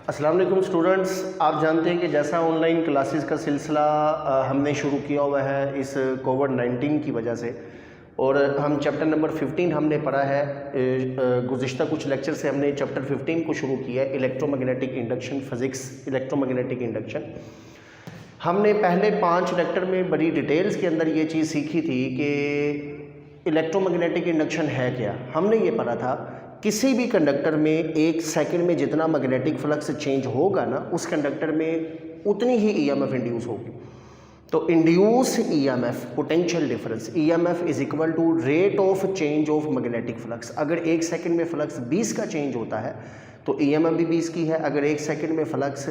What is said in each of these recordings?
अस्सलाम वालेकुम स्टूडेंट्स, आप जानते हैं कि जैसा ऑनलाइन क्लासेस का सिलसिला हमने शुरू किया हुआ है इस कोविड-19 की वजह से, और हम चैप्टर नंबर 15 हमने पढ़ा है। गुज़िश्ता कुछ लेक्चर से हमने चैप्टर 15 को शुरू किया है, electromagnetic induction physics, electromagnetic induction. हमने पहले 5 लेक्चर में बड़ी डिटेल्स के अंदर ये चीज़ सीखी थी कि इलेक्ट्रोमैग्नेटिक इंडक्शन है क्या। हमने ये पढ़ा था किसी भी कंडक्टर में 1 सेकंड में जितना मैग्नेटिक फ्लक्स चेंज होगा ना, उस कंडक्टर में उतनी ही ईएमएफ इंड्यूस होगी। तो induce EMF, potential difference, EMF is equal to rate of change of magnetic flux. अगर 1 सेकंड में फ्लक्स 20 का चेंज होता है तो ईएमएफ भी 20 की है। अगर 1 सेकंड में फ्लक्स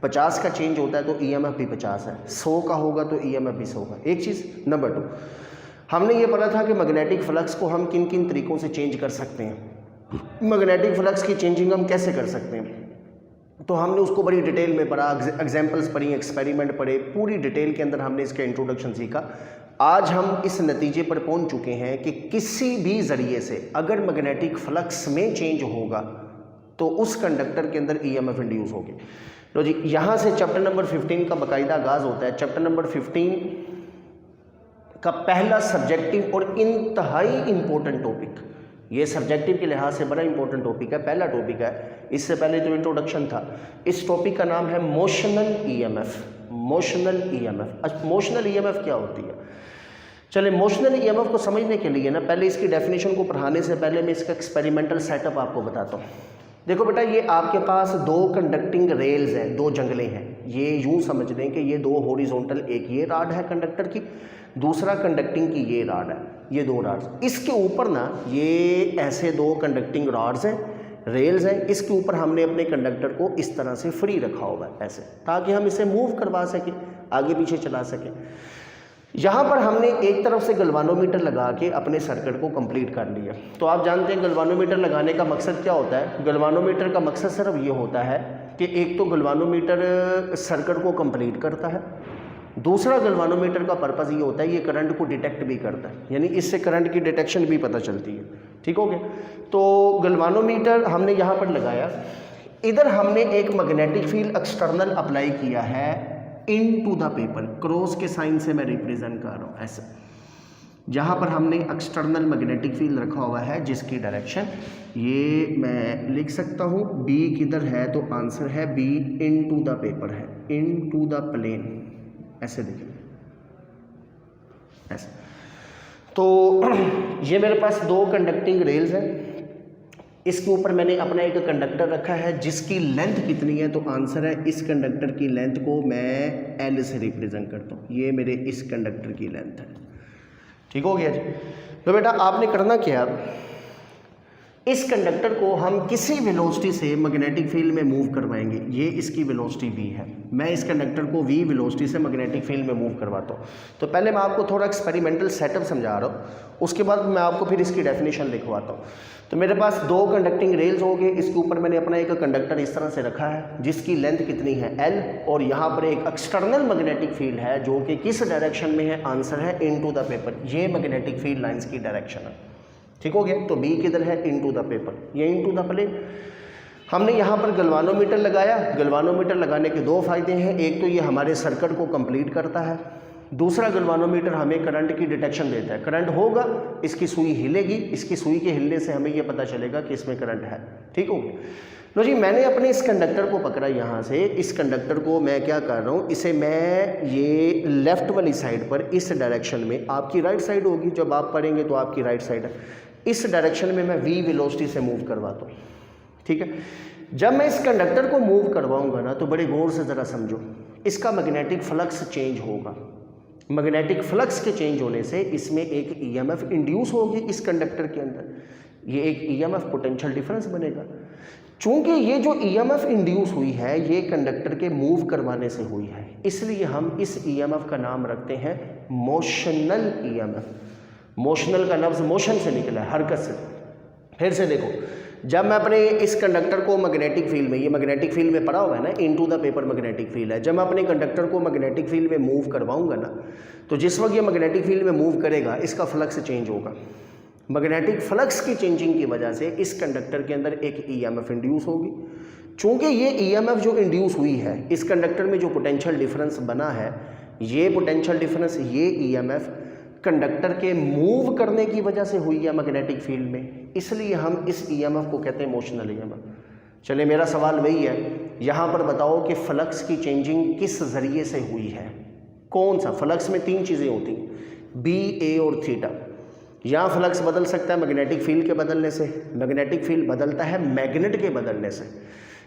50 का चेंज होता है तो ईएमएफ भी 50 है। 100 का होगा तो ईएमएफ भी 100 का। एक चीज़। नंबर 2, हमने ये पढ़ा था कि मैग्नेटिक फ्लक्स को हम किन किन तरीक़ों से चेंज कर सकते हैं। मैग्नेटिक फ्लक्स की चेंजिंग हम कैसे कर सकते हैं, तो हमने उसको बड़ी डिटेल में पढ़ा, एग्जांपल्स पढ़ी, एक्सपेरिमेंट पढ़े, पूरी डिटेल के अंदर हमने इसका इंट्रोडक्शन सीखा। आज हम इस नतीजे पर पहुंच चुके हैं कि किसी भी ज़रिए से अगर मैग्नेटिक फ्लक्स में चेंज होगा तो उस कंडक्टर के अंदर ईएमएफ इंड्यूस होगी। तो जी यहाँ से चैप्टर नंबर 15 का बाकायदा आगाज़ होता है। चैप्टर नंबर 15 का पहला सब्जेक्टिव और इंतहाई इंपॉर्टेंट टॉपिक, ये सब्जेक्टिव के लिहाज से बड़ा इंपॉर्टेंट टॉपिक है, पहला टॉपिक है। इससे पहले तो इंट्रोडक्शन था। इस टॉपिक का नाम है मोशनल ईएमएफ। Motional EMF. अच्छा, मोशनल ईएमएफ क्या होती है? चलिए, मोशनल ईएमएफ को समझने के लिए ना पहले इसकी डेफिनेशन को पढ़ाने से पहले मैं इसका एक्सपेरिमेंटल सेटअप आपको बताता हूँ। देखो बेटा, ये आपके पास 2 कंडक्टिंग रेल्स हैं, 2 जंगले हैं। ये यूँ समझ लें कि ये 2 हॉरिजॉन्टल, एक ये राड है कंडक्टर की, दूसरा कंडक्टिंग की ये राड है। ये 2 रॉड्स, इसके ऊपर ना ये ऐसे 2 कंडक्टिंग रॉड्स हैं, रेल्स हैं। इसके ऊपर हमने अपने कंडक्टर को इस तरह से फ्री रखा हुआ है ऐसे, ताकि हम इसे मूव करवा सकें, आगे पीछे चला सकें। यहाँ पर हमने एक तरफ से गल्वानोमीटर लगा के अपने सर्किट को कंप्लीट कर लिया। तो आप जानते हैं गल्वानोमीटर लगाने का मकसद क्या होता है। गल्वानोमीटर का मकसद सिर्फ ये होता है कि एक तो गल्वानोमीटर सर्किट को कंप्लीट करता है, दूसरा गल्वानोमीटर का पर्पज़ ये होता है ये करंट को डिटेक्ट भी करता है, यानी इससे करंट की डिटेक्शन भी पता चलती है। ठीक हो गया। तो गल्वानोमीटर हमने यहाँ पर लगाया, इधर हमने एक मैग्नेटिक फील्ड एक्सटर्नल अप्लाई किया है इनटू द पेपर। क्रॉस के साइन से मैं रिप्रेजेंट कर रहा हूँ ऐसे। जहाँ पर हमने एक्सटर्नल मैग्नेटिक फील्ड रखा हुआ है जिसकी डायरेक्शन ये मैं लिख सकता हूँ, बी किधर है तो आंसर है बी इनटू द पेपर है, इनटू द प्लेन, ऐसे देखिए ऐसे। तो ये मेरे पास 2 कंडक्टिंग रेल्स हैं। इसके ऊपर मैंने अपना एक कंडक्टर रखा है जिसकी लेंथ कितनी है तो आंसर है इस कंडक्टर की लेंथ को मैं एल से रिप्रेजेंट करता हूँ। ये मेरे इस कंडक्टर की लेंथ है। ठीक हो गया जी। तो बेटा आपने करना क्या, इस कंडक्टर को हम किसी वेलोसिटी से मैग्नेटिक फील्ड में मूव करवाएंगे। ये इसकी वेलोसिटी v है, मैं इस कंडक्टर को v वेलोसिटी से मैग्नेटिक फील्ड में मूव करवाता हूँ। तो पहले मैं आपको थोड़ा एक्सपेरिमेंटल सेटअप समझा रहा हूँ, उसके बाद मैं आपको फिर इसकी डेफिनेशन लिखवाता हूँ। तो मेरे पास 2 कंडक्टिंग रेल्स हो गए, इसके ऊपर मैंने अपना एक कंडक्टर इस तरह से रखा है जिसकी लेंथ कितनी है l, और यहाँ पर एक एक्सटर्नल मैग्नेटिक फील्ड है जो कि किस डायरेक्शन में है, आंसर है इनटू द पेपर। ये मैग्नेटिक फील्ड लाइंस की डायरेक्शन है। ठीक हो गया। तो बी किधर है, इनटू द पेपर, ये इनटू द प्लेन। हमने यहाँ पर गल्वानोमीटर लगाया। गल्वानोमीटर लगाने के 2 फायदे हैं, एक तो ये हमारे सर्किट को कंप्लीट करता है, दूसरा गल्वानोमीटर हमें करंट की डिटेक्शन देता है। करंट होगा, इसकी सुई हिलेगी, इसकी सुई के हिलने से हमें ये पता चलेगा कि इसमें करंट है। ठीक हो गया। लो जी, मैंने अपने इस कंडक्टर को पकड़ा यहाँ से। इस कंडक्टर को मैं क्या कर रहा हूँ, इसे मैं ये लेफ्ट वाली साइड पर इस डायरेक्शन में, आपकी राइट साइड होगी जब आप पढ़ेंगे तो आपकी राइट साइड है, इस डायरेक्शन में मैं v वेलोसिटी से मूव करवाता हूँ। ठीक है। जब मैं इस कंडक्टर को मूव करवाऊंगा ना तो बड़े गौर से ज़रा समझो, इसका मैग्नेटिक फ्लक्स चेंज होगा। मैग्नेटिक फ्लक्स के चेंज होने से इसमें एक ईएमएफ इंड्यूस होगी इस कंडक्टर के अंदर, ये एक ईएमएफ पोटेंशियल डिफरेंस बनेगा। चूंकि ये जो ईएमएफ इंड्यूस हुई है ये कंडक्टर के मूव करवाने से हुई है, इसलिए हम इस ईएमएफ का नाम रखते हैं मोशनल ईएमएफ। मोशनल का लफ्ज़ मोशन से निकला है, हरकत से। फिर से देखो, जब मैं अपने इस कंडक्टर को मैग्नेटिक फील्ड में, ये मैग्नेटिक फील्ड में पड़ा हुआ है ना, into the paper magnetic field है, जब मैं अपने कंडक्टर को मैग्नेटिक फील्ड में मूव करवाऊंगा ना तो जिस वक्त ये मैग्नेटिक फील्ड में मूव करेगा इसका फ्लक्स चेंज होगा। मैग्नेटिक फ्लक्स की चेंजिंग की वजह से इस कंडक्टर के अंदर एक ईएमएफ इंड्यूस होगी। चूँकि ये ईएमएफ जो इंड्यूस हुई है, इस कंडक्टर में जो पोटेंशियल डिफरेंस बना है, ये पोटेंशियल डिफरेंस, ये ईएमएफ कंडक्टर के मूव करने की वजह से हुई है मैग्नेटिक फील्ड में, इसलिए हम इस ईएमएफ को कहते हैं मोशनल ईएमएफ। चलिए मेरा सवाल वही है, यहाँ पर बताओ कि फ्लक्स की चेंजिंग किस ज़रिए से हुई है, कौन सा? फ्लक्स में 3 चीज़ें होती हैं, बी, ए और थीटा। यहाँ फ्लक्स बदल सकता है मैग्नेटिक फील्ड के बदलने से, मैग्नेटिक फील्ड बदलता है मैग्नेट के बदलने से।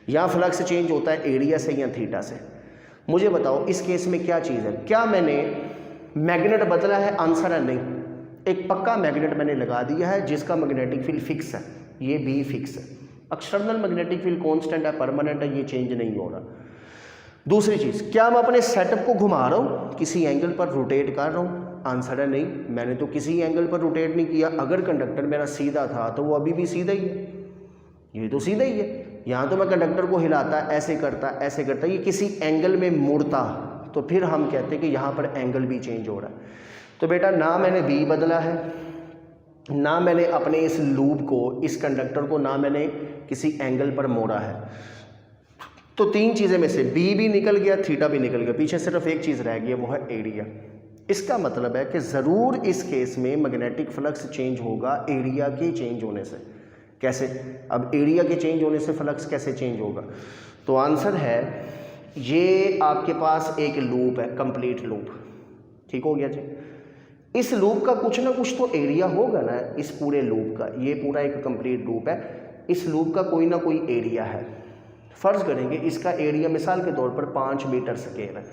यहाँ फ्लक्स चेंज होता है एरिया से या थीटा से। मुझे बताओ इस केस में क्या चीज़ है? क्या मैंने मैग्नेट बदला है? आंसर है नहीं। एक पक्का मैग्नेट मैंने लगा दिया है जिसका मैग्नेटिक फील्ड फिक्स है, ये बी फिक्स है। एक्सटर्नल मैग्नेटिक फील्ड कांस्टेंट है, परमानेंट है, ये चेंज नहीं हो रहा। दूसरी चीज़, क्या मैं अपने सेटअप को घुमा रहा हूँ, किसी एंगल पर रोटेट कर रहा हूँ? आंसर है नहीं, मैंने तो किसी एंगल पर रोटेट नहीं किया। अगर कंडक्टर मेरा सीधा था तो वो अभी भी सीधा ही है, ये तो सीधा ही है। यहाँ तो मैं कंडक्टर को हिलाता, ऐसे करता, ये किसी एंगल में मुड़ता, तो फिर हम कहते हैं कि यहाँ पर एंगल भी चेंज हो रहा है। तो बेटा ना मैंने बी बदला है, ना मैंने अपने इस लूप को, इस कंडक्टर को, ना मैंने किसी एंगल पर मोड़ा है। तो 3 चीज़ें में से बी भी निकल गया, थीटा भी निकल गया, पीछे सिर्फ एक चीज़ रह गई, वो है एरिया। इसका मतलब है कि ज़रूर इस केस में मैग्नेटिक फ्लक्स चेंज होगा एरिया के चेंज होने से। कैसे? अब एरिया के चेंज होने से फ्लक्स कैसे चेंज होगा? तो आंसर है, ये आपके पास एक लूप है, कंप्लीट लूप, ठीक हो गया जी। इस लूप का कुछ ना कुछ तो एरिया होगा ना, इस पूरे लूप का, ये पूरा एक कंप्लीट लूप है, इस लूप का कोई ना कोई एरिया है। फ़र्ज़ करेंगे इसका एरिया मिसाल के तौर पर 5 मीटर स्क्वायर है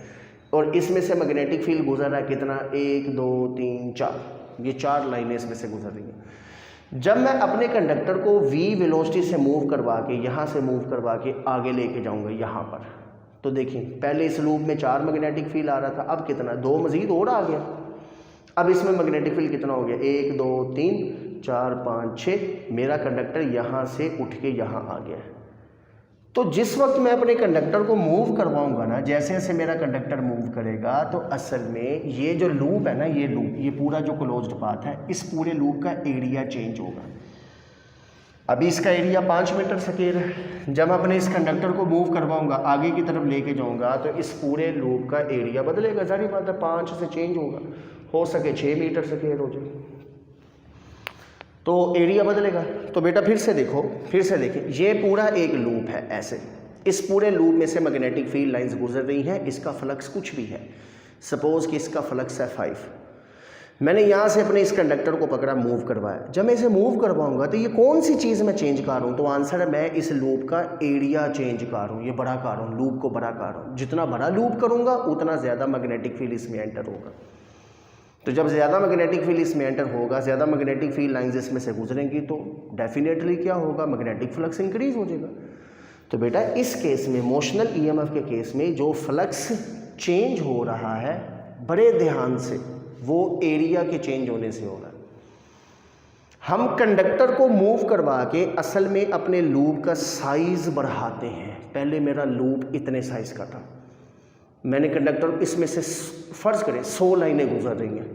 और इसमें से मैग्नेटिक फील्ड गुजर रहा है कितना? 1 2 3 4, ये 4 लाइनें इसमें से गुजर रही हैं। जब मैं अपने कंडक्टर को v वेलोसिटी से मूव करवा के, यहाँ से मूव करवा के आगे लेके जाऊँगा यहाँ पर, तो देखिए पहले इस लूप में 4 मैग्नेटिक फील्ड आ रहा था, अब कितना? 2 मज़ीद और आ गया। अब इसमें मैग्नेटिक फील्ड कितना हो गया? 1 2 3 4 5 6। मेरा कंडक्टर यहाँ से उठ के यहाँ आ गया है। तो जिस वक्त मैं अपने कंडक्टर को मूव करवाऊंगा ना, जैसे जैसे मेरा कंडक्टर मूव करेगा, तो असल में ये जो लूप है ना, ये लूप, ये पूरा जो क्लोज्ड पाथ है, इस पूरे लूप का एरिया चेंज होगा। अभी इसका एरिया 5 मीटर स्क्वायर है। जब मैं अपने इस कंडक्टर को मूव करवाऊंगा, आगे की तरफ लेके जाऊंगा, तो इस पूरे लूप का एरिया बदलेगा। जाहिर बात है 5 से चेंज होगा, हो सके 6 मीटर स्क्वायर हो जाए, तो एरिया बदलेगा। तो बेटा फिर से देखो, फिर से देखें, ये पूरा एक लूप है ऐसे, इस पूरे लूप में से मैग्नेटिक फील्ड लाइंस गुजर रही हैं, इसका फ्लक्स कुछ भी है, सपोज कि इसका फ्लक्स है 5। मैंने यहाँ से अपने इस कंडक्टर को पकड़ा, मूव करवाया। जब मैं इसे मूव करवाऊंगा तो ये कौन सी चीज़ मैं चेंज कर रहा हूँ? तो आंसर है, मैं इस लूप का एरिया चेंज कर रहा हूँ, ये बड़ा कर रहा हूँ, लूप को बड़ा कर रहा हूँ। जितना बड़ा लूप करूँगा उतना ज़्यादा मैग्नेटिक फील्ड इसमें एंटर होगा। तो जब ज़्यादा मैग्नेटिक फील्ड इसमें एंटर होगा, ज़्यादा मैग्नेटिक फील्ड लाइंस इसमें से गुजरेंगी, तो डेफिनेटली क्या होगा? मैग्नेटिक फ्लक्स इंक्रीज हो जाएगा। तो बेटा इस केस में, मोशनल ईएमएफ के केस में, जो फ्लक्स चेंज हो रहा है बड़े ध्यान से, वो एरिया के चेंज होने से हो रहा है। हम कंडक्टर को मूव करवा के असल में अपने लूप का साइज बढ़ाते हैं। पहले मेरा लूप इतने साइज का था, मैंने कंडक्टर, इसमें से फ़र्ज़ करें 100 लाइनें गुजर रही हैं,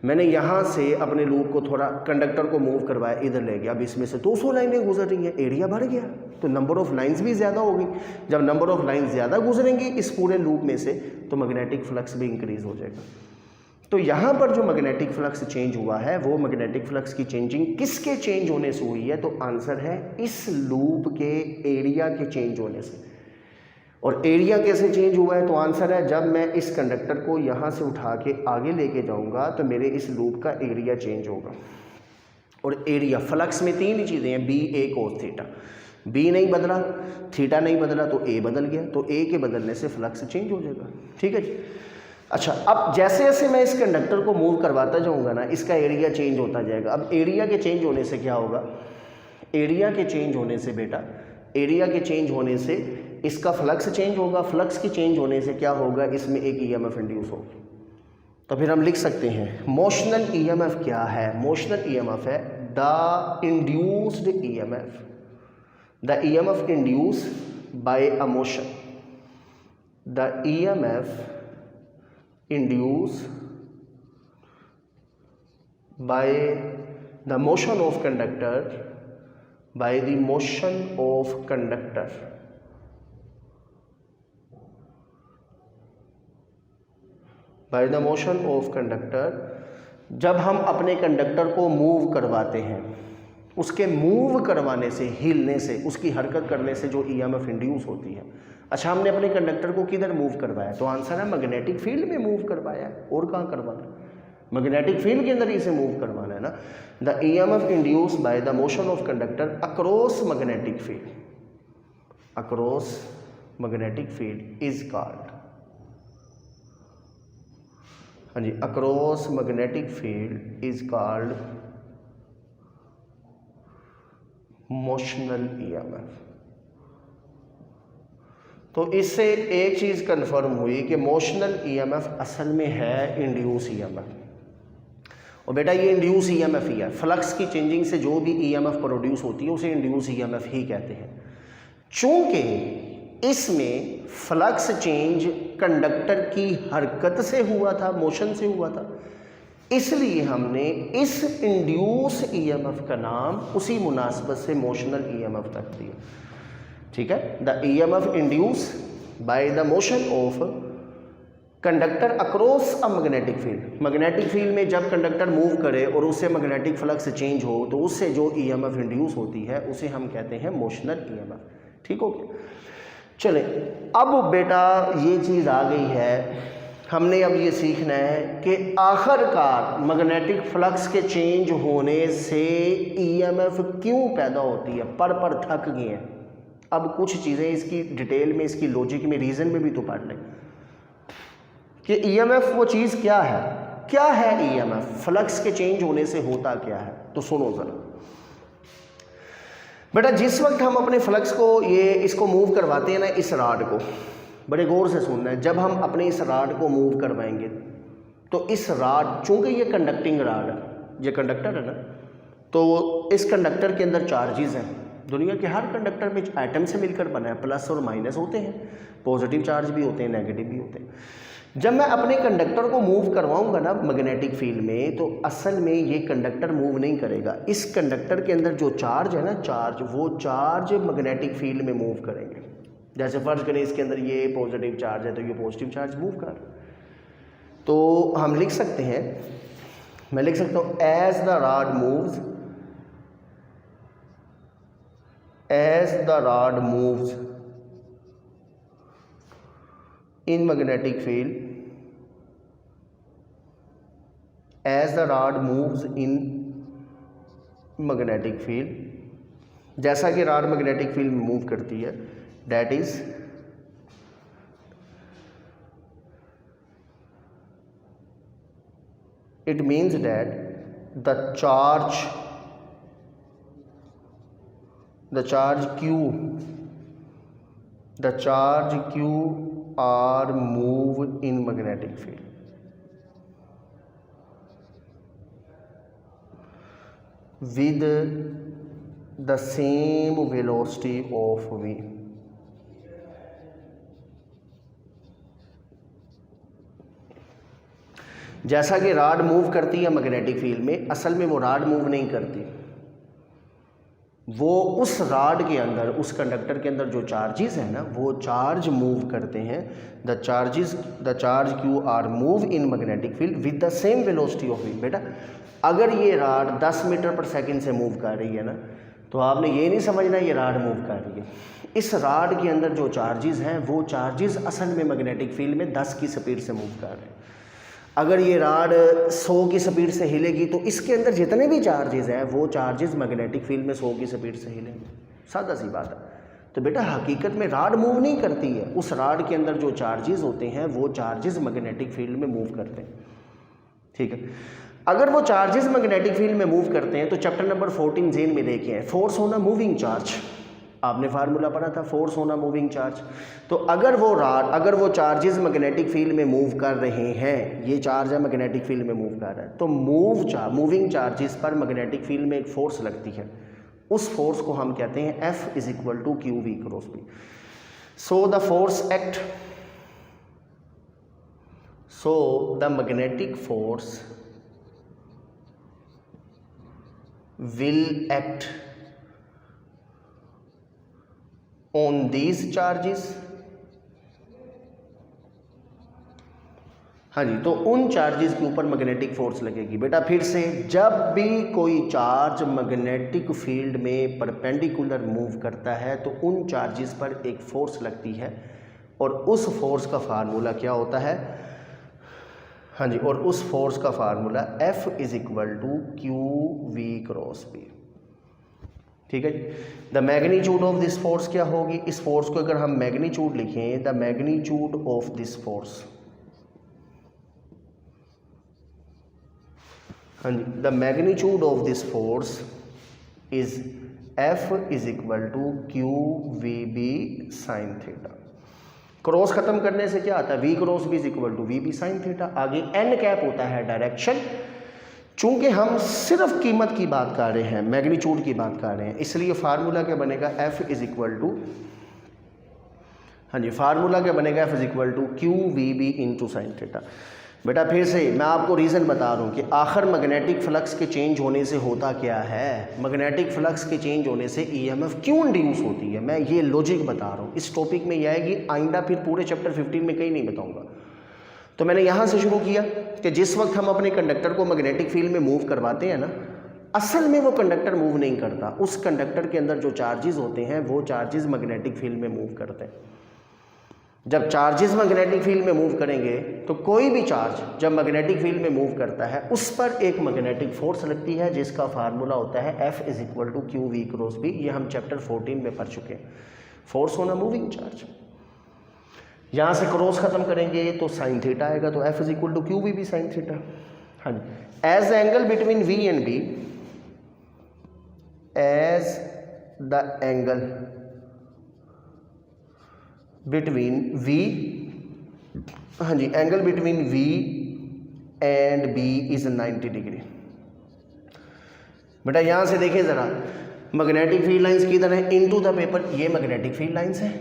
मैंने यहाँ से अपने लूप को थोड़ा, कंडक्टर को मूव करवाया, इधर ले गया, अब इसमें से 200 लाइनें गुजर रही हैं, एरिया बढ़ गया, तो नंबर ऑफ़ लाइंस भी ज़्यादा हो गई। जब नंबर ऑफ़ लाइंस ज़्यादा गुजरेंगी इस पूरे लूप में से, तो मैग्नेटिक फ्लक्स भी इंक्रीज़ हो जाएगा। तो यहाँ पर जो मैग्नेटिक फ्लक्स चेंज हुआ है, वो मैग्नेटिक फ्लक्स की चेंजिंग किसके चेंज होने से हुई है? तो आंसर है, इस लूप के एरिया के चेंज होने से। और एरिया कैसे चेंज हुआ है? तो आंसर है, जब मैं इस कंडक्टर को यहाँ से उठा के आगे लेके जाऊँगा, तो मेरे इस लूप का एरिया चेंज होगा। और एरिया, फ्लक्स में 3 चीज़ें हैं, बी, ए, कोस थीटा। बी नहीं बदला, थीटा नहीं बदला, तो ए बदल गया, तो ए के बदलने से फ्लक्स चेंज हो जाएगा। ठीक है जी। अच्छा, अब जैसे जैसे मैं इस कंडक्टर को मूव करवाता जाऊँगा ना, इसका एरिया चेंज होता जाएगा। अब एरिया के चेंज होने से क्या होगा? एरिया के चेंज होने से बेटा, एरिया के चेंज होने से इसका फ्लक्स चेंज होगा, फ्लक्स के चेंज होने से क्या होगा? इसमें एक ईएमएफ इंड्यूस होगी। तो फिर हम लिख सकते हैं, मोशनल ईएमएफ क्या है? मोशनल ईएमएफ है the induced EMF, the EMF induce by a motion, the EMF induce by the motion of conductor, by the motion of conductor, by the motion of conductor, जब हम अपने conductor को move करवाते हैं, उसके move करवाने से, हिलने से, उसकी हरकत करने से जो ईएमएफ इंड्यूस होती है। अच्छा, हमने अपने कंडक्टर को किधर मूव करवाया? तो आंसर है मैग्नेटिक फील्ड में मूव करवाया है। और कहाँ करवाना? मैग्नेटिक फील्ड के अंदर इसे मूव करवाना है ना। The EMF induce by the motion of conductor across magnetic field, across magnetic field is called, हाँ जी, across magnetic field is called motional EMF. तो इससे एक चीज़ कंफर्म हुई कि मोशनल ईएमएफ असल में है इंड्यूस ईएमएफ। और बेटा ये इंड्यूस ईएमएफ ही है, फ्लक्स की चेंजिंग से जो भी ईएमएफ प्रोड्यूस होती है उसे इंड्यूस ईएमएफ ही कहते हैं। चूंकि इसमें फ्लक्स चेंज कंडक्टर की हरकत से हुआ था, मोशन से हुआ था, इसलिए हमने इस इंड्यूस ईएमएफ का नाम उसी मुनासबत से मोशनल ईएमएफ रख दिया। ठीक है, the EMF induce by the motion of conductor across a magnetic field. Magnetic field में जब कंडक्टर मूव करे और उससे मैग्नेटिक फ्लक्स चेंज हो तो उससे जो ईएमएफ इंड्यूस होती है उसे हम कहते हैं मोशनल ईएमएफ। ठीक हो गया? चले, अब बेटा ये चीज़ आ गई है, हमने अब ये सीखना है कि आखिरकार मैग्नेटिक फ्लक्स के चेंज होने से ईएमएफ क्यों पैदा होती है। पर थक गए हैं, अब कुछ चीज़ें इसकी डिटेल में, इसकी लॉजिक में, रीज़न में भी तो पढ़ लें कि ईएमएफ वो चीज़ क्या है ईएमएफ, फ्लक्स के चेंज होने से होता क्या है। तो सुनो ज़रा बेटा, जिस वक्त हम अपने फ्लक्स को इसको मूव करवाते हैं ना, इस रॉड को, बड़े गौर से सुनना है, जब हम अपने इस रॉड को मूव करवाएंगे तो इस रॉड, चूंकि ये कंडक्टिंग रॉड है, ये कंडक्टर है ना, तो इस कंडक्टर के अंदर चार्जेस हैं। दुनिया के हर कंडक्टर में एटम से मिलकर बना है, प्लस और माइनस होते हैं, पॉजिटिव चार्ज भी होते हैं, नेगेटिव भी होते हैं। जब मैं अपने कंडक्टर को मूव करवाऊंगा ना मैग्नेटिक फील्ड में, तो असल में ये कंडक्टर मूव नहीं करेगा। इस कंडक्टर के अंदर जो चार्ज है ना, वो चार्ज मैग्नेटिक फील्ड में मूव करेंगे। जैसे फर्ज करें इसके अंदर ये पॉजिटिव चार्ज है तो ये पॉजिटिव चार्ज मूव कर, तो हम लिख सकते हैं, मैं लिख सकता हूँ as the rod moves in magnetic field, as the rod moves in magnetic field, जैसा कि रॉड मैग्नेटिक फील्ड में मूव करती है, that is it means that the charge q are moved in magnetic field with the same velocity of v। जैसा कि rod move करती है magnetic field में, असल में वो रॉड मूव नहीं करती, वो उस रॉड के अंदर, उस कंडक्टर के अंदर जो चार्जेस हैं ना, वो चार्ज मूव करते हैं। The charge Q are move in magnetic field with the same velocity of V. बेटा अगर ये रॉड 10 मीटर पर सेकंड से मूव कर रही है ना, तो आपने ये नहीं समझना ये रॉड मूव कर रही है। इस रॉड के अंदर जो चार्जेस हैं वो चार्जेस असल में मैग्नेटिक फील्ड में 10 की स्पीड से मूव कर रहे हैं। अगर ये रॉड 100 की स्पीड से हिलेगी तो इसके अंदर जितने भी चार्जेस हैं वो चार्जेस मैग्नेटिक फील्ड में 100 की स्पीड से हिलेंगे। सादा सी बात है। तो बेटा हकीकत में रॉड मूव नहीं करती है, उस रॉड के अंदर जो चार्जेस होते हैं वो चार्जेस मैग्नेटिक फील्ड में मूव करते हैं। ठीक है, अगर वो चार्जेस मैग्नेटिक फील्ड में मूव करते हैं तो चैप्टर नंबर 14 जेन में देखिए, फोर्स होना मूविंग चार्ज, आपने फार्मूला पढ़ा था, फोर्स होना मूविंग चार्ज। तो अगर वो चार्जेस मैग्नेटिक फील्ड में मूव कर रहे हैं, ये चार्ज है मैग्नेटिक फील्ड में मूव कर रहा है, तो मूविंग चार्जेस पर मैग्नेटिक फील्ड में एक फोर्स लगती है, उस फोर्स को हम कहते हैं F is equal to Q V cross B. So the magnetic force will act on these charges। हाँ जी, तो उन चार्जेस के ऊपर मैग्नेटिक फोर्स लगेगी। बेटा फिर से, जब भी कोई चार्ज मैग्नेटिक फील्ड में परपेंडिकुलर मूव करता है तो उन चार्जेस पर एक फोर्स लगती है और उस फोर्स का फार्मूला क्या होता है? हाँ जी, और उस फोर्स का formula F is equal to Q V cross B. ठीक है जी। The magnitude of this force क्या होगी? इस फोर्स को अगर हम मैग्नीट्यूड लिखें, the magnitude of this force, हाँ जी, the magnitude of this force is F is equal to Q V B sine theta. Cross खत्म करने से क्या आता है? V cross B is equal to V B sine theta. आगे n cap होता है डायरेक्शन। चूंकि हम सिर्फ कीमत की बात कर रहे हैं, मैग्नीट्यूड की बात कर रहे हैं, इसलिए फार्मूला क्या बनेगा? F इज इक्वल टू, हाँ जी, फार्मूला क्या बनेगा? F is equal to Q V B into sine theta. बेटा फिर से मैं आपको रीज़न बता रहा हूँ कि आखिर मैग्नेटिक फ्लक्स के चेंज होने से होता क्या है? मैग्नेटिक फ्लक्स के चेंज होने से ईएमएफ क्यों इंड्यूस होती है, मैं ये लॉजिक बता रहा हूँ। इस टॉपिक में यह आएगी, आइंदा फिर पूरे चैप्टर 15 में कहीं नहीं बताऊँगा। तो मैंने यहाँ से शुरू किया कि जिस वक्त हम अपने कंडक्टर को मैग्नेटिक फील्ड में मूव करवाते हैं ना, असल में वो कंडक्टर मूव नहीं करता, उस कंडक्टर के अंदर जो चार्जेस होते हैं वो चार्जेस मैग्नेटिक फील्ड में मूव करते हैं। जब चार्जेस मैग्नेटिक फील्ड में मूव करेंगे तो कोई भी चार्ज जब मैग्नेटिक फील्ड में मूव करता है उस पर एक मैग्नेटिक फोर्स लगती है जिसका फार्मूला होता है F is equal to Q V cross B. ये हम चैप्टर 14 में पढ़ चुके हैं। Force on a moving charge. यहाँ से क्रॉस खत्म करेंगे तो साइन थीटा आएगा, तो F is equal to Q V B sine theta. हाँ जी, as the angle between V and B, as the angle between V, हाँ जी, angle between V and B is 90 degree. बेटा यहाँ से देखिए ज़रा, मैग्नेटिक फील्ड लाइंस किधर है? इनटू द पेपर, ये मैग्नेटिक फील्ड लाइंस है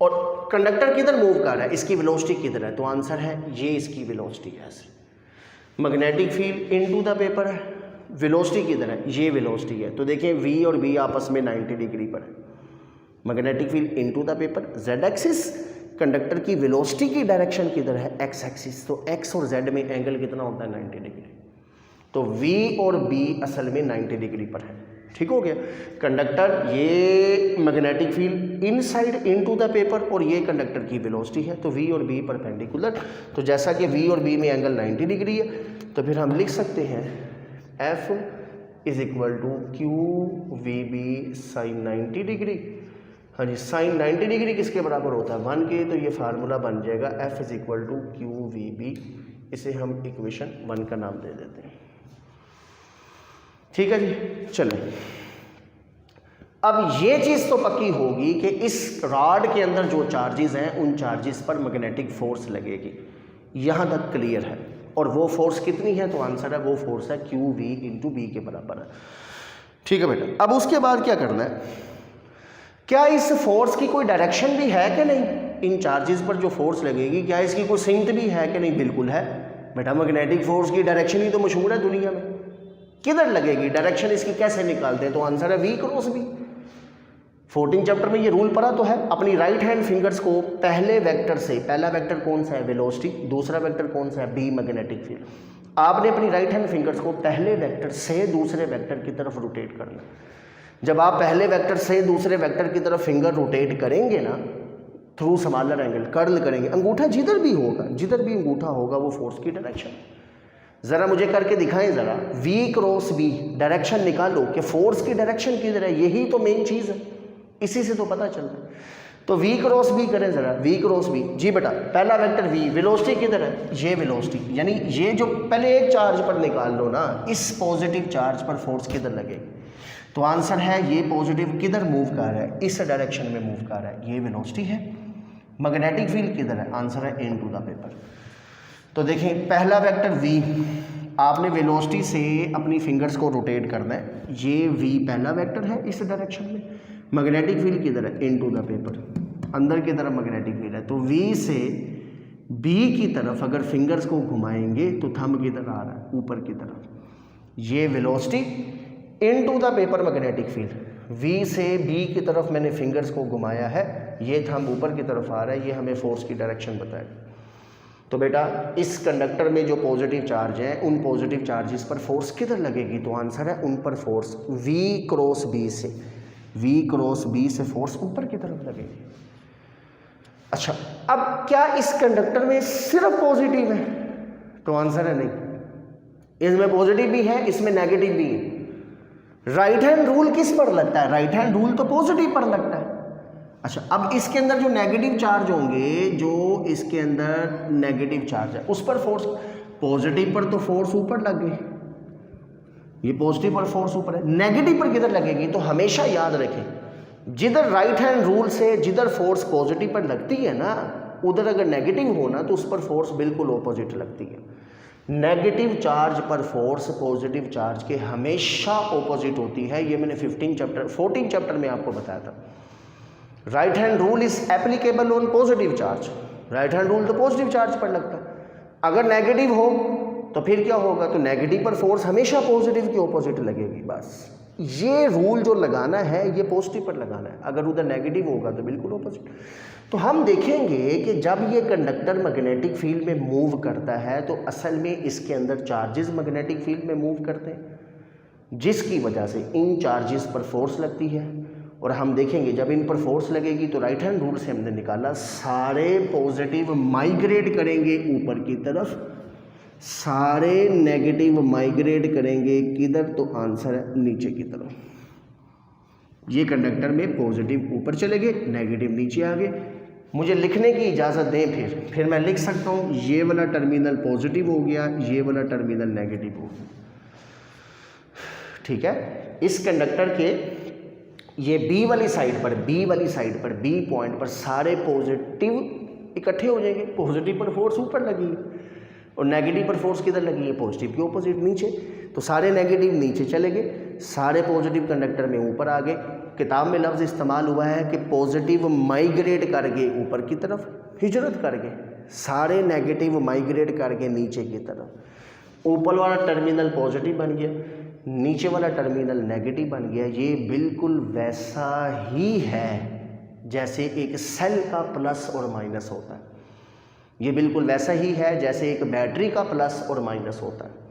और कंडक्टर किधर मूव कर रहा है, इसकी वेलोसिटी किधर है? तो आंसर है ये इसकी वेलोसिटी है। Magnetic field into the paper है, वेलोसिटी किधर है? ये वेलोसिटी है। तो देखिए V और B आपस में 90 डिग्री पर है। Magnetic field into the paper, z axis, conductor की वेलोसिटी की डायरेक्शन किधर है? x axis. तो x और z में एंगल कितना होता है? 90 डिग्री। तो V और B असल में 90 डिग्री पर है। ठीक हो गया। कंडक्टर, ये magnetic field inside into the paper और ये कंडक्टर की वेलोसिटी है, तो V और B परपेंडिकुलर। तो जैसा कि V और B में एंगल 90 डिग्री है तो फिर हम लिख सकते हैं F is equal to Q V B sine 90 degree. हाँ जी, साइन 90 डिग्री किसके बराबर होता है? 1 के। तो ये फार्मूला बन जाएगा F is equal to Q V B. इसे हम इक्वेशन 1 का नाम दे देते हैं। ठीक है जी, चलें। अब ये चीज़ तो पक्की होगी कि इस रॉड के अंदर जो चार्जेस हैं उन चार्जेस पर मैग्नेटिक फोर्स लगेगी, यहाँ तक क्लियर है। और वो फोर्स कितनी है? तो आंसर है वो फोर्स है क्यू वी इंटू बी के बराबर है। ठीक है बेटा, अब उसके बाद क्या करना है? क्या इस फोर्स की कोई डायरेक्शन भी है कि नहीं? इन चार्जेस पर जो फोर्स लगेगी क्या इसकी कोई सिंक भी है कि नहीं? बिल्कुल है बेटा। मैग्नेटिक फोर्स की डायरेक्शन ही तो मशहूर है दुनिया में। किधर लगेगी डायरेक्शन इसकी, कैसे निकालते हैं? तो आंसर है V क्रॉस B। 14 चैप्टर में ये रूल पढ़ा तो है। अपनी राइट हैंड फिंगर्स को पहले वेक्टर से, पहला वेक्टर कौन सा है? वेलोसिटी। दूसरा वेक्टर कौन सा है? B magnetic field. आपने अपनी राइट हैंड फिंगर्स को पहले वेक्टर से दूसरे वेक्टर की तरफ रोटेट करना। जब आप पहले वेक्टर से दूसरे वेक्टर की तरफ फिंगर रोटेट करेंगे ना, थ्रू स्मॉलर एंगल, कर्ल करेंगे, अंगूठा जिधर भी होगा, जिधर भी अंगूठा होगा वो फोर्स की डायरेक्शन। ज़रा मुझे करके दिखाएं ज़रा, V क्रॉस B डायरेक्शन निकालो कि फोर्स की डायरेक्शन किधर है। यही तो मेन चीज़ है, इसी से तो पता चलता है। तो V क्रॉस B करें ज़रा, V क्रॉस B। जी बेटा, पहला वेक्टर V, वेलोसिटी किधर है? ये वेलोसिटी, यानी ये जो पहले एक चार्ज पर निकाल लो ना, इस पॉजिटिव चार्ज पर फोर्स किधर लगेगी? तो आंसर है ये पॉजिटिव किधर मूव कर रहा है? इस डायरेक्शन में मूव कर रहा है, ये वेलोसिटी है। मैग्नेटिक फील्ड किधर है? आंसर है इनटू द पेपर। तो देखें, पहला वेक्टर V, आपने वेलोसिटी से अपनी फिंगर्स को रोटेट करना है। ये V पहला वेक्टर है इस डायरेक्शन में। मैग्नेटिक फील्ड किधर है? इनटू द पेपर, अंदर की तरफ मैग्नेटिक फील्ड है। तो V से B की तरफ अगर फिंगर्स को घुमाएंगे तो थंब किधर आ रहा है? ऊपर की तरफ। ये velocity into the paper magnetic field. V से B की तरफ मैंने फिंगर्स को घुमाया है, ये थंब ऊपर की तरफ आ रहा है, ये हमें फोर्स की डायरेक्शन बताएगा। तो बेटा इस कंडक्टर में जो पॉजिटिव चार्ज है उन पॉजिटिव चार्जेस पर फोर्स किधर लगेगी, तो आंसर है उन पर फोर्स V क्रॉस B से फोर्स ऊपर की तरफ लगेगी। अच्छा, अब क्या इस कंडक्टर में सिर्फ पॉजिटिव है, तो आंसर है नहीं, इसमें पॉजिटिव भी है, इसमें नेगेटिव भी है। राइट हैंड रूल किस पर लगता है, राइट हैंड रूल तो पॉजिटिव पर लगता है। अच्छा, अब इसके अंदर जो नेगेटिव चार्ज होंगे, जो इसके अंदर नेगेटिव चार्ज है उस पर फोर्स, पॉजिटिव पर तो फोर्स ऊपर लग गई, ये पॉजिटिव पर फोर्स ऊपर है, नेगेटिव पर किधर लगेगी, तो हमेशा याद रखें जिधर राइट हैंड रूल से जिधर फोर्स पॉजिटिव पर लगती है ना, उधर अगर नेगेटिव हो ना तो उस पर फोर्स बिल्कुल ऑपोजिट लगती है। नेगेटिव चार्ज पर फोर्स पॉजिटिव चार्ज के हमेशा ऑपोजिट होती है, ये मैंने 14 चैप्टर में आपको बताया था। Right hand rule is applicable on positive charge, right hand rule तो पॉजिटिव चार्ज पर लगता है। अगर नेगेटिव हो तो फिर क्या होगा, तो नेगेटिव पर फोर्स हमेशा पॉजिटिव की ऑपोजिट लगेगी। बस ये रूल जो लगाना है ये पॉजिटिव पर लगाना है, अगर उधर नेगेटिव होगा तो बिल्कुल ऑपोजिट। तो हम देखेंगे कि जब ये कंडक्टर मैग्नेटिक फील्ड में मूव करता है तो असल में इसके अंदर चार्जेस मैग्नेटिक फील्ड में मूव करते हैं, जिसकी वजह से इन चार्जेस पर फोर्स लगती है। और हम देखेंगे जब इन पर फोर्स लगेगी तो राइट हैंड रूल से हमने निकाला सारे पॉजिटिव माइग्रेट करेंगे ऊपर की तरफ, सारे नेगेटिव माइग्रेट करेंगे किधर, तो आंसर है नीचे की तरफ। ये कंडक्टर में पॉजिटिव ऊपर चले गए, नेगेटिव नीचे आ गए। मुझे लिखने की इजाज़त दें, फिर मैं लिख सकता हूँ ये वाला टर्मिनल पॉजिटिव हो गया, ये वाला टर्मिनल नेगेटिव हो गया। ठीक है, इस कंडक्टर के ये बी वाली साइड पर बी पॉइंट पर सारे पॉजिटिव इकट्ठे हो जाएंगे, पॉजिटिव पर फोर्स ऊपर लगी और नेगेटिव पर फोर्स किधर लगी है, पॉजिटिव के ऑपोजिट नीचे। तो सारे नेगेटिव नीचे चले गए, सारे पॉजिटिव कंडक्टर में ऊपर आ गए। किताब में लफ्ज़ इस्तेमाल हुआ है कि पॉजिटिव माइग्रेट कर गए ऊपर की तरफ, हिजरत कर गए, सारे नेगेटिव माइग्रेट करके नीचे की तरफ। ऊपर वाला टर्मिनल पॉजिटिव बन गया, नीचे वाला टर्मिनल नेगेटिव बन गया। ये बिल्कुल वैसा ही है जैसे एक सेल का प्लस और माइनस होता है, ये बिल्कुल वैसा ही है जैसे एक बैटरी का प्लस और माइनस होता है।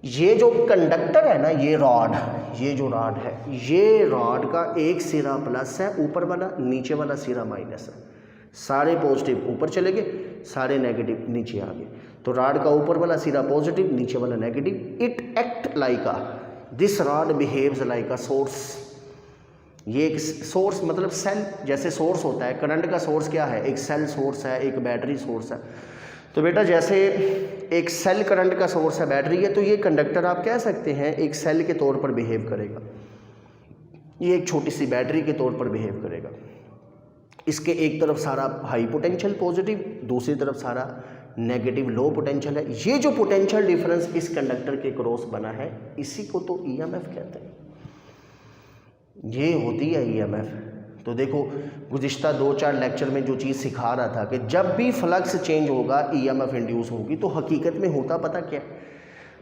ये जो कंडक्टर है ना, ये जो रॉड है, ये रॉड का एक सिरा प्लस है ऊपर वाला, नीचे वाला सिरा माइनस है। सारे पॉजिटिव ऊपर चले गए, सारे नेगेटिव नीचे आ गए। तो रॉड का ऊपर वाला सिरा पॉजिटिव, नीचे वाला negative. It act like a, this rod behaves like a source. ये एक सोर्स मतलब सेल, जैसे सोर्स होता है, करंट का सोर्स क्या है, एक सेल सोर्स है, एक बैटरी सोर्स है। तो बेटा जैसे एक सेल करंट का सोर्स है, बैटरी है, तो ये कंडक्टर आप कह सकते हैं एक सेल के तौर पर बिहेव करेगा, ये एक छोटी सी बैटरी के तौर पर बिहेव करेगा। इसके एक तरफ सारा हाई पोटेंशियल पॉजिटिव, दूसरी तरफ सारा नेगेटिव लो पोटेंशियल है। ये जो पोटेंशियल डिफरेंस इस कंडक्टर के क्रॉस बना है, इसी को तो ईएमएफ कहते हैं, ये होती है ईएमएफ। तो देखो गुज़िश्ता 2-4 लेक्चर में जो चीज़ सिखा रहा था कि जब भी फ्लक्स चेंज होगा ईएमएफ इंड्यूस होगी, तो हकीकत में होता पता क्या,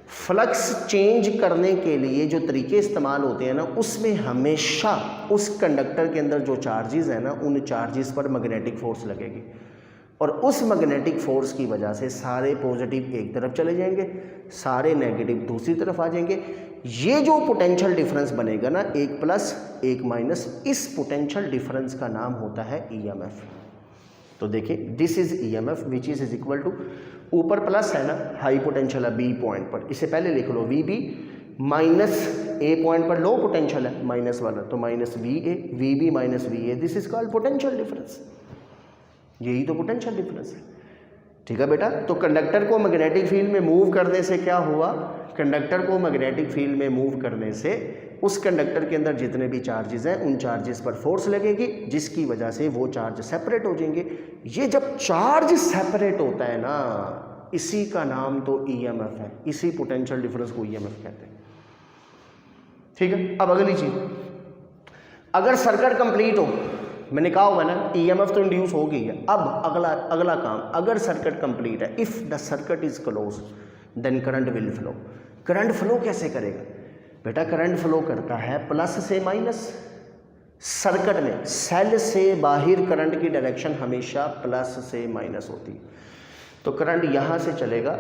फ्लक्स चेंज करने के लिए जो तरीके इस्तेमाल होते हैं ना, उसमें हमेशा उस कंडक्टर के अंदर जो चार्जेस हैं ना, उन चार्जेस पर मैग्नेटिक फोर्स लगेगी और उस मैग्नेटिक फोर्स की वजह से सारे पॉजिटिव एक तरफ चले जाएंगे, सारे नेगेटिव दूसरी तरफ आ जाएंगे। ये जो पोटेंशियल डिफरेंस बनेगा ना, एक प्लस एक माइनस, इस पोटेंशियल डिफरेंस का नाम होता है ईएमएफ। तो देखिए this is EMF which is equal to, ऊपर प्लस है ना, हाई पोटेंशियल है बी पॉइंट पर, इसे पहले लिख लो V B, minus A point पर लो पोटेंशियल है माइनस वाला, तो minus V B minus V A, this is called potential difference. यही तो पोटेंशियल डिफरेंस है। ठीक है बेटा, तो कंडक्टर को मैग्नेटिक फील्ड में मूव करने से क्या हुआ, कंडक्टर को मैग्नेटिक फील्ड में मूव करने से उस कंडक्टर के अंदर जितने भी चार्जेस हैं उन चार्जेस पर फोर्स लगेगी, जिसकी वजह से वो चार्ज सेपरेट हो जाएंगे। ये जब चार्ज सेपरेट होता है ना, इसी का नाम तो ईएमएफ है, इसी पोटेंशियल डिफरेंस को ईएमएफ कहते हैं। ठीक है, अब अगली चीज, अगर सर्किट कंप्लीट हो, मैंने कहा हुआ ना ईएमएफ तो इंड्यूस हो गई है, अब अगला काम, अगर सर्किट कंप्लीट है, if the circuit is close then current will flow. Current flow कैसे करेगा बेटा, करंट फ्लो करता है प्लस से माइनस। सर्किट में सेल से बाहर करंट की डायरेक्शन हमेशा प्लस से माइनस होती है। तो करंट यहाँ से चलेगा,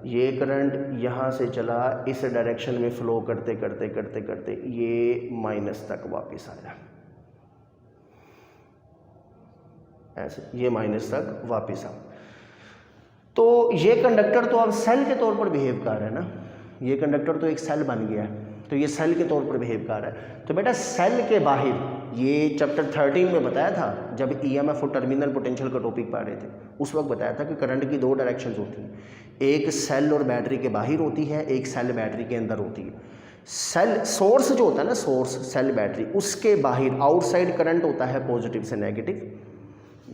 ये करंट यहाँ से चला, इस डायरेक्शन में फ्लो करते करते करते करते ये माइनस तक वापस आया, ऐसे ये माइनस तक वापस आ। तो ये कंडक्टर तो अब सेल के तौर पर बिहेव कर रहा है ना, ये कंडक्टर तो एक सेल बन गया है, तो ये सेल के तौर पर बिहेव कर रहा है। तो बेटा सेल के बाहर, ये चैप्टर 13 में बताया था जब ईएमएफ और टर्मिनल पोटेंशियल का टॉपिक पढ़ रहे थे, उस वक्त बताया था कि करंट की दो डायरेक्शंस होती हैं, एक सेल और बैटरी के बाहर होती है, एक सेल बैटरी के अंदर होती है। सेल सोर्स जो होता है ना, सोर्स सेल बैटरी, उसके बाहर आउटसाइड करंट होता है पॉजिटिव से नेगेटिव,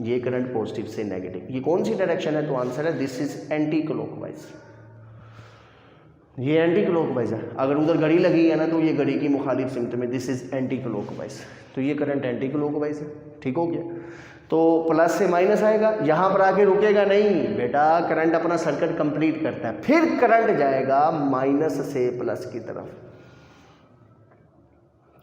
ये करंट पॉजिटिव से नेगेटिव। ये कौन सी डायरेक्शन है? तो आंसर है दिस इज एंटी क्लॉकवाइज, ये एंटी क्लॉकवाइज है। अगर उधर घड़ी लगी है ना तो ये घड़ी की मुखालिफ सिमत में, दिस इज एंटी क्लॉकवाइज, तो ये करंट एंटी क्लॉकवाइज है। ठीक हो गया। तो प्लस से माइनस आएगा, यहाँ पर आके रुकेगा नहीं बेटा, करंट अपना सर्किट कंप्लीट करता है, फिर करंट जाएगा माइनस से प्लस की तरफ।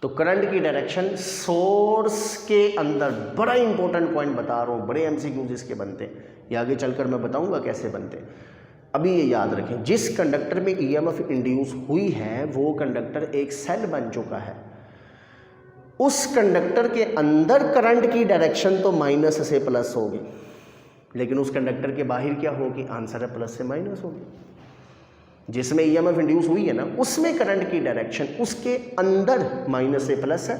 तो करंट की डायरेक्शन सोर्स के अंदर, बड़ा इंपॉर्टेंट पॉइंट बता रहा हूँ, बड़े एमसीक्यूज इसके बनते हैं, ये आगे चलकर मैं बताऊंगा कैसे बनते हैं। अभी ये याद रखें, जिस कंडक्टर में ईएमएफ इंड्यूस हुई है वो कंडक्टर एक सेल बन चुका है, उस कंडक्टर के अंदर करंट की डायरेक्शन तो माइनस से प्लस होगी, लेकिन उस कंडक्टर के बाहर क्या होगी? आंसर है प्लस से माइनस होगी। जिसमें ईएमएफ इंड्यूस हुई है ना, उसमें करंट की डायरेक्शन उसके अंदर माइनस से प्लस है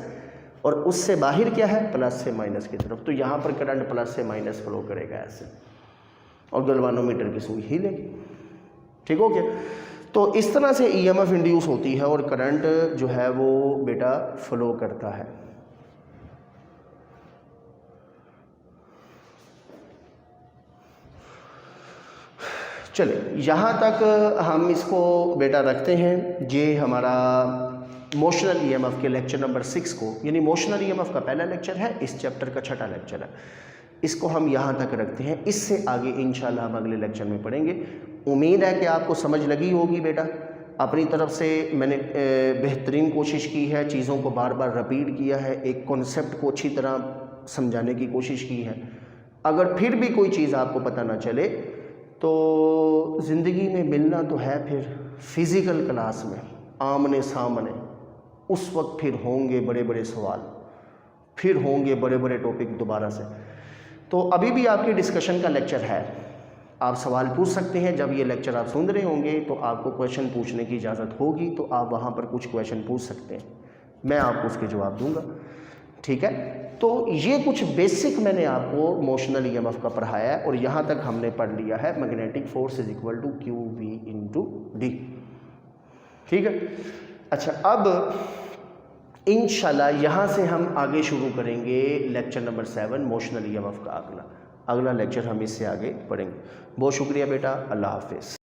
और उससे बाहर क्या है? प्लस से माइनस की तरफ। तो यहाँ पर करंट प्लस से माइनस फ्लो करेगा ऐसे, और गैल्वानोमीटर की सुई हिलेगी। ठीक हो गया। तो इस तरह से ईएमएफ इंड्यूस होती है और करंट जो है वो बेटा फ्लो करता है। चलिए यहाँ तक हम इसको बेटा रखते हैं। ये हमारा मोशनल ईएमएफ के लेक्चर नंबर 6 को, यानी मोशनल ईएमएफ का पहला लेक्चर है, इस चैप्टर का छठा लेक्चर है, इसको हम यहाँ तक रखते हैं। इससे आगे इंशाल्लाह हम अगले लेक्चर में पढ़ेंगे। उम्मीद है कि आपको समझ लगी होगी बेटा। अपनी तरफ से मैंने बेहतरीन कोशिश की है, चीज़ों को बार बार रिपीट किया है, एक कॉन्सेप्ट को अच्छी तरह समझाने की कोशिश की है। अगर फिर भी कोई चीज़ आपको पता ना चले तो ज़िंदगी में मिलना तो है फिर फिज़िकल क्लास में, आमने सामने। उस वक्त फिर होंगे बड़े बड़े सवाल, फिर होंगे बड़े बड़े टॉपिक दोबारा से। तो अभी भी आपकी डिस्कशन का लेक्चर है, आप सवाल पूछ सकते हैं। जब ये लेक्चर आप सुन रहे होंगे तो आपको क्वेश्चन पूछने की इजाज़त होगी, तो आप वहाँ पर कुछ क्वेश्चन पूछ सकते हैं, मैं आपको उसके जवाब दूंगा। ठीक है। तो ये कुछ बेसिक मैंने आपको मोशनल ईएमएफ का पढ़ाया है और यहाँ तक हमने पढ़ लिया है magnetic force is equal to QV into D. ठीक है। अच्छा, अब इंशाल्लाह यहाँ से हम आगे शुरू करेंगे लेक्चर नंबर 7 मोशनल ईएमएफ का। अगला लेक्चर हम इससे आगे पढ़ेंगे। बहुत शुक्रिया बेटा, अल्लाह हाफिज़।